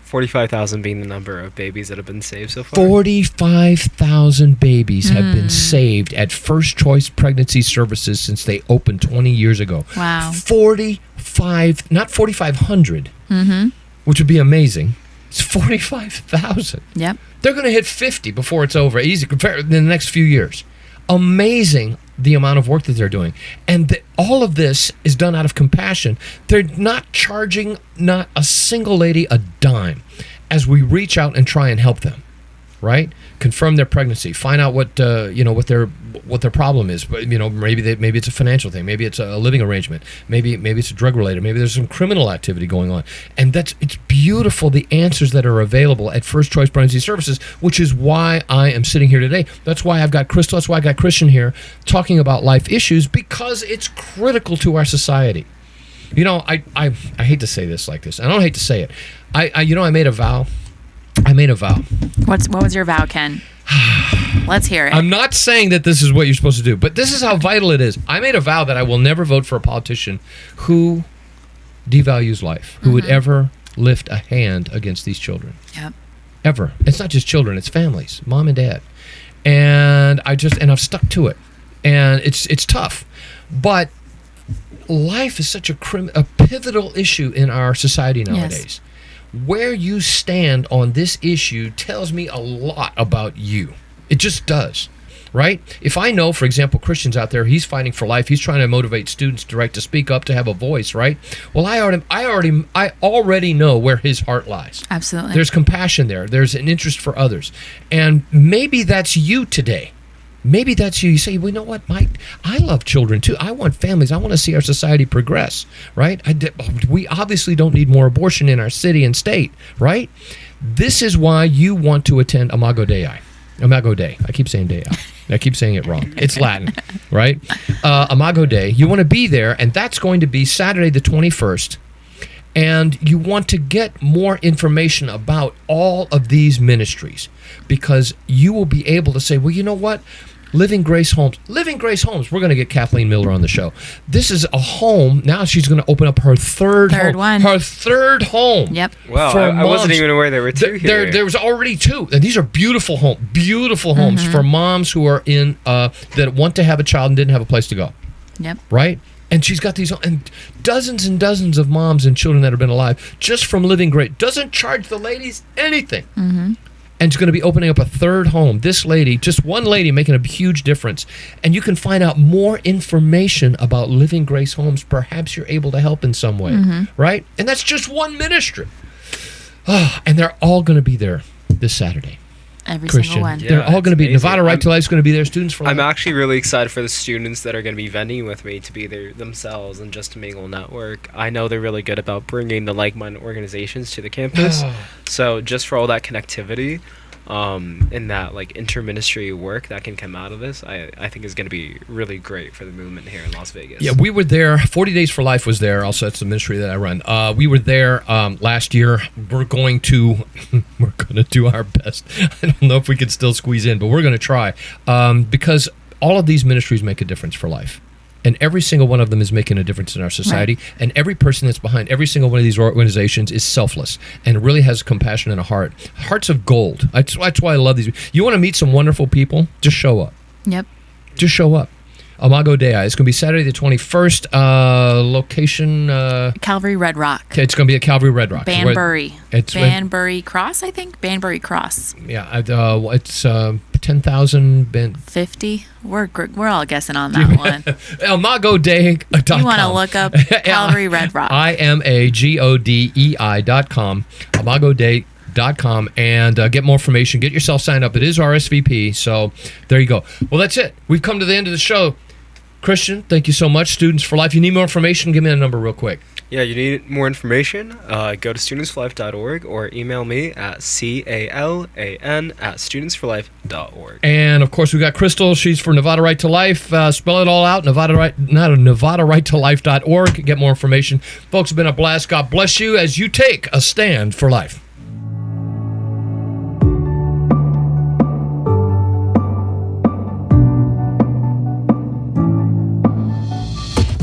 Speaker 5: 45,000 being the number of babies that have been saved so far.
Speaker 3: 45,000 babies have been saved at First Choice Pregnancy Services since they opened 20 years ago.
Speaker 4: Wow.
Speaker 3: not 4,500, which would be amazing. It's 45,000.
Speaker 4: Yep.
Speaker 3: They're going to hit 50 before it's over, easy, in the next few years. Amazing the amount of work that they're doing. And all of this is done out of compassion. They're not charging not a single lady a dime as we reach out and try and help them, right? Confirm their pregnancy, find out what their problem is. But maybe it's a financial thing, maybe it's a living arrangement, maybe it's drug related, maybe there's some criminal activity going on. And it's beautiful, the answers that are available at First Choice Pregnancy Services, which is why I am sitting here today. That's why I've got Crystal, that's why I got Christian here talking about life issues, because it's critical to our society. I hate to say this like this. I don't hate to say it. I made a vow. What
Speaker 4: was your vow, Ken? Let's hear it.
Speaker 3: I'm not saying that this is what you're supposed to do, but this is how vital it is. I made a vow that I will never vote for a politician who devalues life, who would ever lift a hand against these children.
Speaker 4: Yep.
Speaker 3: Ever. It's not just children, it's families, mom and dad. And I've stuck to it. And it's tough. But life is such a pivotal issue in our society nowadays. Yes. Where you stand on this issue tells me a lot about you. It just does, right? If I know, for example, Christian's out there, he's fighting for life, he's trying to motivate students to speak up, to have a voice, right? Well, I already know where his heart lies.
Speaker 4: Absolutely.
Speaker 3: There's compassion there. There's an interest for others. And maybe that's you today. Maybe that's you. You say, well, you know what, Mike? I love children too. I want families. I want to see our society progress, right? We obviously don't need more abortion in our city and state, right? This is why you want to attend Imago Dei. Imago Dei. I keep saying Dei. I keep saying it wrong. It's Latin, right? Imago Dei. You want to be there, and that's going to be Saturday the 21st. And you want to get more information about all of these ministries, because you will be able to say, well, you know what? Living Grace Homes. Living Grace Homes. We're going to get Kathleen Miller on the show. This is a home. Now she's going to open up her third home.
Speaker 4: one.
Speaker 3: Her third home.
Speaker 4: Yep.
Speaker 5: Wow,
Speaker 3: for
Speaker 5: I wasn't
Speaker 3: moms.
Speaker 5: even aware there were two here.
Speaker 3: There was already two. And these are beautiful homes. Beautiful homes for moms who are in that want to have a child and didn't have a place to go.
Speaker 4: Yep.
Speaker 3: Right? And she's got these and dozens of moms and children that have been alive just from Living Great. Doesn't charge the ladies anything. And she's going to be opening up a third home. This lady, just one lady, making a huge difference. And you can find out more information about Living Grace Homes. Perhaps you're able to help in some way, right? And that's just one ministry. And they're all going to be there this Saturday.
Speaker 4: Every
Speaker 3: Christian.
Speaker 4: single one.
Speaker 5: Yeah.
Speaker 3: They're all going to be.
Speaker 5: amazing.
Speaker 3: Nevada Right to Life is going to be there. Students for Life.
Speaker 5: I'm actually really excited for the students that are going to be vending with me to be there themselves and just to mingle network. I know they're really good about bringing the like-minded organizations to the campus. So just for all that connectivity and that like inter-ministry work that can come out of this, I think is going to be really great for the movement here in Las Vegas.
Speaker 3: Yeah, we were there. 40 Days for Life was there. Also, that's the ministry that I run. We were there last year. We're going to do our best. I don't know if we can still squeeze in, but we're going to try because all of these ministries make a difference for life. And every single one of them is making a difference in our society. Right. And every person that's behind every single one of these organizations is selfless and really has compassion and a heart. Hearts of gold. That's why I love these. You want to meet some wonderful people? Just show up.
Speaker 4: Yep.
Speaker 3: Just show up. Imago Dei. It's going to be Saturday the 21st. Location...
Speaker 4: Calvary Red Rock.
Speaker 3: It's going to be at Calvary Red Rock.
Speaker 4: Banbury.
Speaker 3: It's
Speaker 4: Banbury Cross, I think. Banbury Cross.
Speaker 3: Yeah. It's 10,000...
Speaker 4: 50. We're all guessing on that one.
Speaker 3: ImagoDei.com.
Speaker 4: You want to look up Calvary Red Rock.
Speaker 3: ImagoDei.com. ImagoDei.com and get more information. Get yourself signed up. It is RSVP. So there you go. Well, that's it. We've come to the end of the show. Christian, thank you so much. Students for Life. You need more information? Give me a number real quick.
Speaker 5: Yeah, you need more information? Go to studentsforlife.org or email me at calan@studentsforlife.org.
Speaker 3: And of course, we got Crystal. She's for Nevada Right to Life. Spell it all out. NevadaRightToLife.org. Get more information. Folks, it's been a blast. God bless you as you take a stand for life.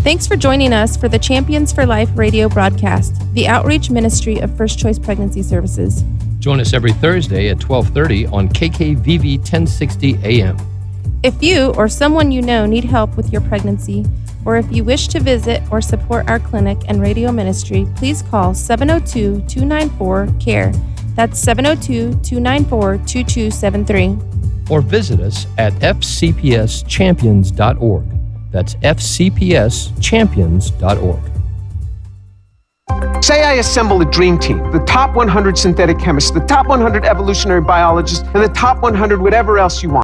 Speaker 2: Thanks for joining us for the Champions for Life radio broadcast, the outreach ministry of First Choice Pregnancy Services.
Speaker 3: Join us every Thursday at 12:30 on KKVV 1060 AM.
Speaker 2: If you or someone you know need help with your pregnancy, or if you wish to visit or support our clinic and radio ministry, please call 702-294-CARE. That's 702-294-2273.
Speaker 3: Or visit us at fcpschampions.org. That's fcpschampions.org.
Speaker 6: Say I assemble a dream team, the top 100 synthetic chemists, the top 100 evolutionary biologists, and the top 100 whatever else you want.